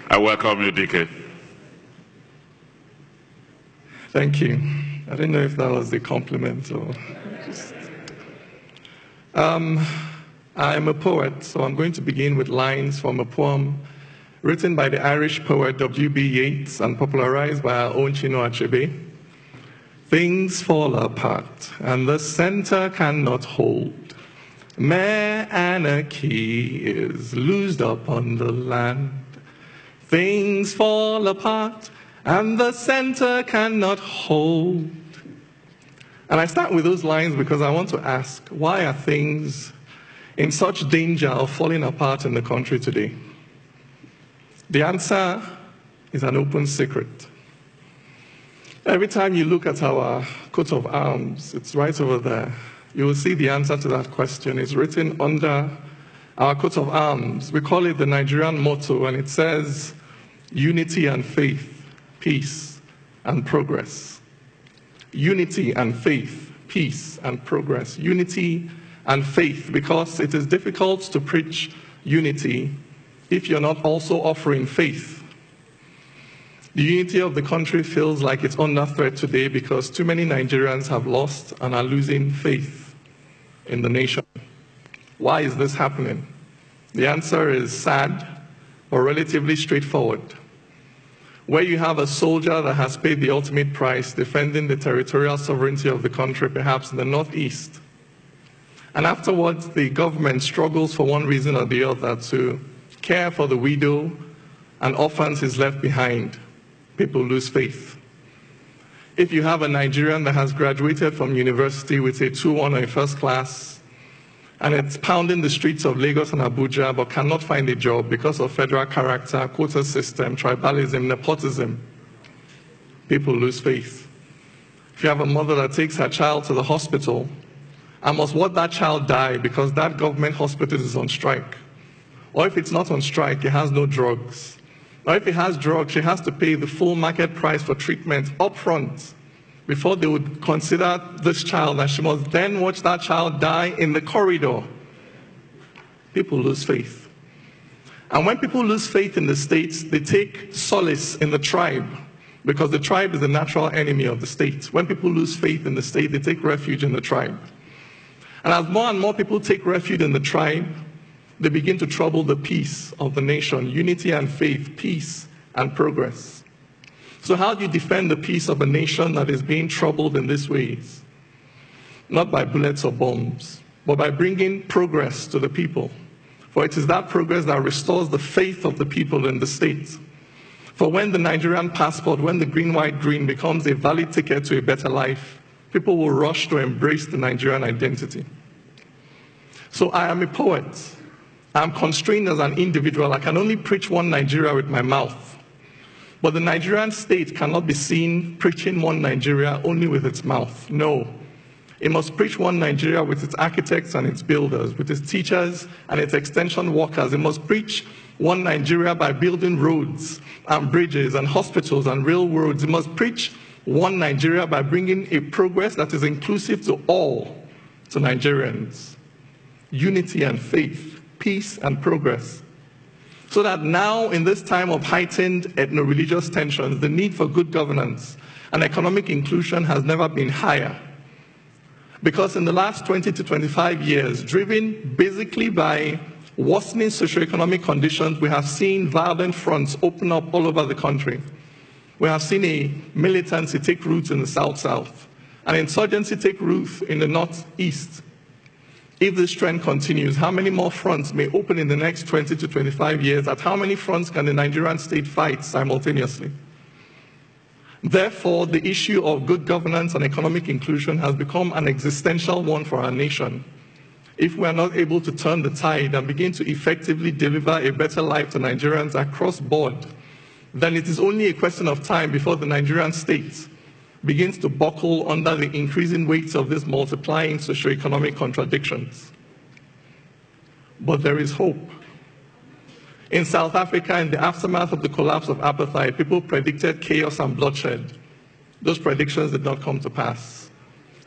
I welcome you, DK. Thank you. I didn't know if that was a compliment or just... I'm a poet, so I'm going to begin with lines from a poem written by the Irish poet W.B. Yeats and popularized by our own Chinua Achebe. Things fall apart, and the center cannot hold. Mere anarchy is loosed upon the land. Things fall apart, and the center cannot hold. And I start with those lines because I want to ask, why are things in such danger of falling apart in the country today? The answer is an open secret. Every time you look at our coat of arms, it's right over there, you will see the answer to that question. It's written under our coat of arms. We call it the Nigerian motto, and it says, unity and faith, peace and progress. Unity and faith, peace and progress. Unity and faith, because it is difficult to preach unity if you're not also offering faith. The unity of the country feels like it's under threat today because too many Nigerians have lost and are losing faith in the nation. Why is this happening? The answer is sad, but relatively straightforward. Where you have a soldier that has paid the ultimate price defending the territorial sovereignty of the country, perhaps in the northeast, and afterwards the government struggles for one reason or the other to care for the widow and orphans is left behind, people lose faith. If you have a Nigerian that has graduated from university with a 2-1 or a first class, and it's pounding the streets of Lagos and Abuja but cannot find a job because of federal character, quota system, tribalism, nepotism, people lose faith. If you have a mother that takes her child to the hospital and must watch that child die because that government hospital is on strike, or if it's not on strike, it has no drugs, or if it has drugs, she has to pay the full market price for treatment up front before they would consider this child, and she must then watch that child die in the corridor. People lose faith. And when people lose faith in the states, they take solace in the tribe, because the tribe is the natural enemy of the state. When people lose faith in the state, they take refuge in the tribe. And as more and more people take refuge in the tribe, they begin to trouble the peace of the nation, unity and faith, peace and progress. So how do you defend the peace of a nation that is being troubled in these ways? Not by bullets or bombs, but by bringing progress to the people. For it is that progress that restores the faith of the people in the state. For when the Nigerian passport, when the green, white, green becomes a valid ticket to a better life, people will rush to embrace the Nigerian identity. So I am a poet. I'm constrained as an individual. I can only preach one Nigeria with my mouth. But the Nigerian state cannot be seen preaching one Nigeria only with its mouth. No. It must preach one Nigeria with its architects and its builders, with its teachers and its extension workers. It must preach one Nigeria by building roads and bridges and hospitals and railroads. It must preach one Nigeria by bringing a progress that is inclusive to all, to Nigerians. Unity and faith, peace and progress. So that now, in this time of heightened ethno-religious tensions, the need for good governance and economic inclusion has never been higher. Because in the last 20 to 25 years, driven basically by worsening socioeconomic conditions, we have seen violent fronts open up all over the country. We have seen a militancy take root in the South-South, an insurgency take root in the Northeast. If this trend continues, how many more fronts may open in the next 20 to 25 years? At how many fronts can the Nigerian state fight simultaneously? Therefore, the issue of good governance and economic inclusion has become an existential one for our nation. If we are not able to turn the tide and begin to effectively deliver a better life to Nigerians across board, then it is only a question of time before the Nigerian state begins to buckle under the increasing weight of these multiplying socioeconomic contradictions. But there is hope. In South Africa, in the aftermath of the collapse of apartheid, people predicted chaos and bloodshed. Those predictions did not come to pass,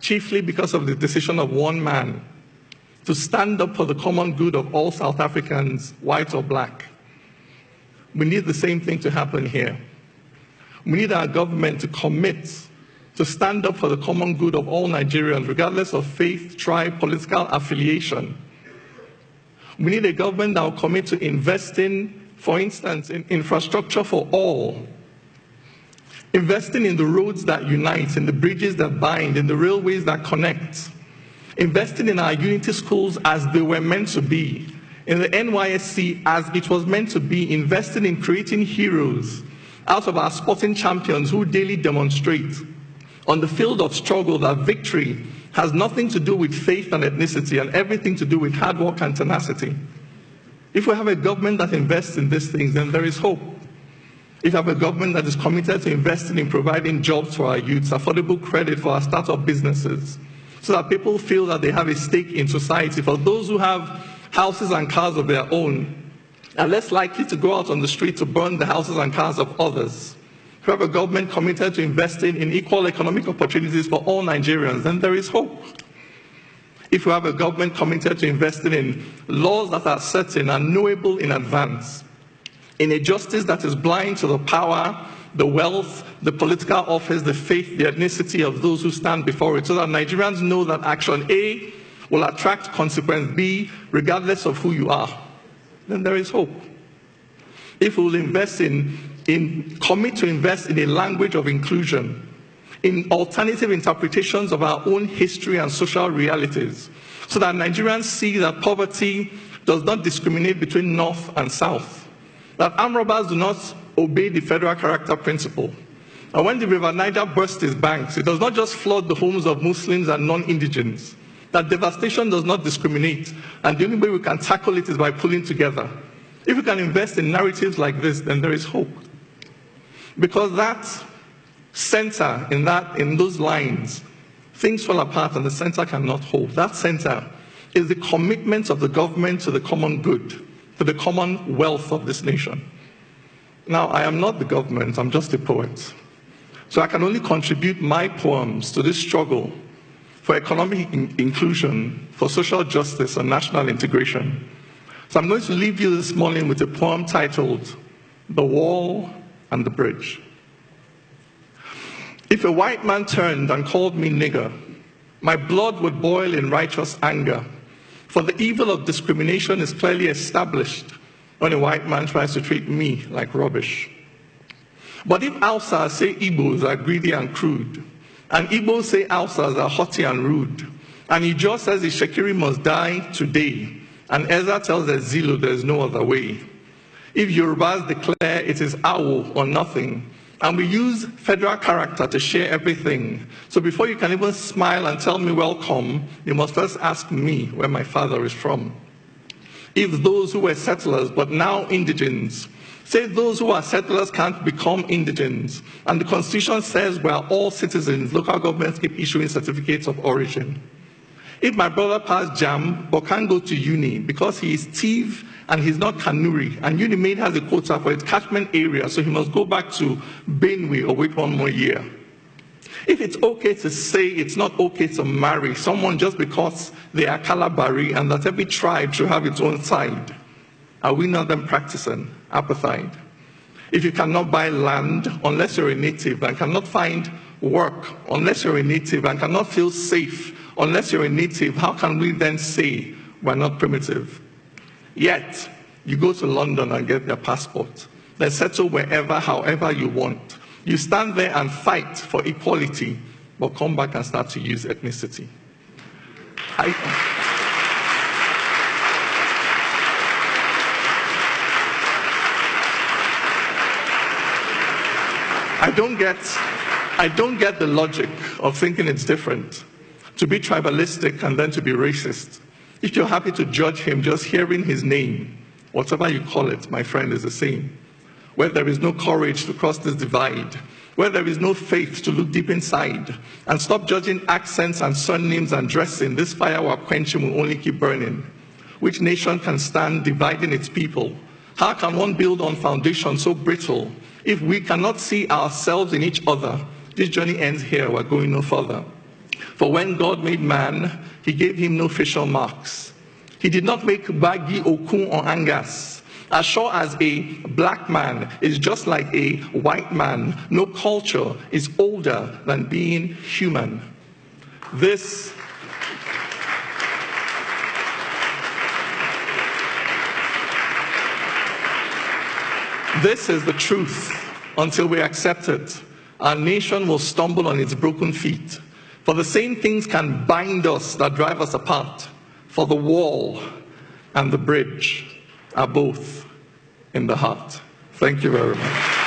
chiefly because of the decision of one man to stand up for the common good of all South Africans, white or black. We need the same thing to happen here. We need our government to commit to stand up for the common good of all Nigerians, regardless of faith, tribe, political affiliation. We need a government that will commit to investing, for instance, in infrastructure for all, investing in the roads that unite, in the bridges that bind, in the railways that connect, investing in our unity schools as they were meant to be, in the NYSC as it was meant to be, investing in creating heroes out of our sporting champions who daily demonstrate on the field of struggle that victory has nothing to do with faith and ethnicity and everything to do with hard work and tenacity. If we have a government that invests in these things, then there is hope. If we have a government that is committed to investing in providing jobs for our youths, affordable credit for our startup businesses, so that people feel that they have a stake in society, for those who have houses and cars of their own are less likely to go out on the street to burn the houses and cars of others. If we have a government committed to investing in equal economic opportunities for all Nigerians, then there is hope. If we have a government committed to investing in laws that are certain and knowable in advance, in a justice that is blind to the power, the wealth, the political office, the faith, the ethnicity of those who stand before it, so that Nigerians know that action A will attract consequence B, regardless of who you are, then there is hope. If we will commit to invest in a language of inclusion, in alternative interpretations of our own history and social realities, so that Nigerians see that poverty does not discriminate between North and South, that armed robbers do not obey the federal character principle. And when the River Niger bursts its banks, it does not just flood the homes of Muslims and non-indigents, that devastation does not discriminate, and the only way we can tackle it is by pulling together. If we can invest in narratives like this, then there is hope. Because that center, in those lines, things fall apart and the center cannot hold. That center is the commitment of the government to the common good, to the common wealth of this nation. Now, I am not the government, I'm just a poet. So I can only contribute my poems to this struggle for economic inclusion, for social justice and national integration. So I'm going to leave you this morning with a poem titled, The Wall and the Bridge. If a white man turned and called me nigger, my blood would boil in righteous anger, for the evil of discrimination is clearly established when a white man tries to treat me like rubbish. But if Hausas say Igbos are greedy and crude, and Igbos say Hausas are haughty and rude, and Ijaw says the Shekiri must die today, and Ezra tells the Zulu there is no other way. If Yorubas declare it is Awo or nothing, and we use federal character to share everything, so before you can even smile and tell me welcome, you must first ask me where my father is from. If those who were settlers but now indigents say those who are settlers can't become indigents, and the Constitution says we are all citizens, local governments keep issuing certificates of origin. If my brother passed JAM but can't go to uni because he is Tiv and he's not Kanuri, and UNIMAID has a quota for its catchment area, so he must go back to Benue or wait one more year. If it's okay to say it's not okay to marry someone just because they are Kalabari and that every tribe should have its own side, are we not then practicing apartheid? If you cannot buy land unless you're a native and cannot find work unless you're a native and cannot feel safe unless you're a native, how can we then say we're not primitive? Yet, you go to London and get your passport, then settle wherever, however you want. You stand there and fight for equality, but come back and start to use ethnicity. I don't get the logic of thinking it's different to be tribalistic and then to be racist. If you're happy to judge him just hearing his name, whatever you call it, my friend, is the same. Where there is no courage to cross this divide, where there is no faith to look deep inside, and stop judging accents and surnames and dressing, this fire we're quenching will only keep burning. Which nation can stand dividing its people? How can one build on foundation so brittle? If we cannot see ourselves in each other, this journey ends here, we're going no further. For when God made man, he gave him no facial marks. He did not make Bagi, Okun, or Angas. As sure as a black man is just like a white man, no culture is older than being human. This is the truth until we accept it. Our nation will stumble on its broken feet. For the same things can bind us that drive us apart. For the wall and the bridge are both in the heart. Thank you very much.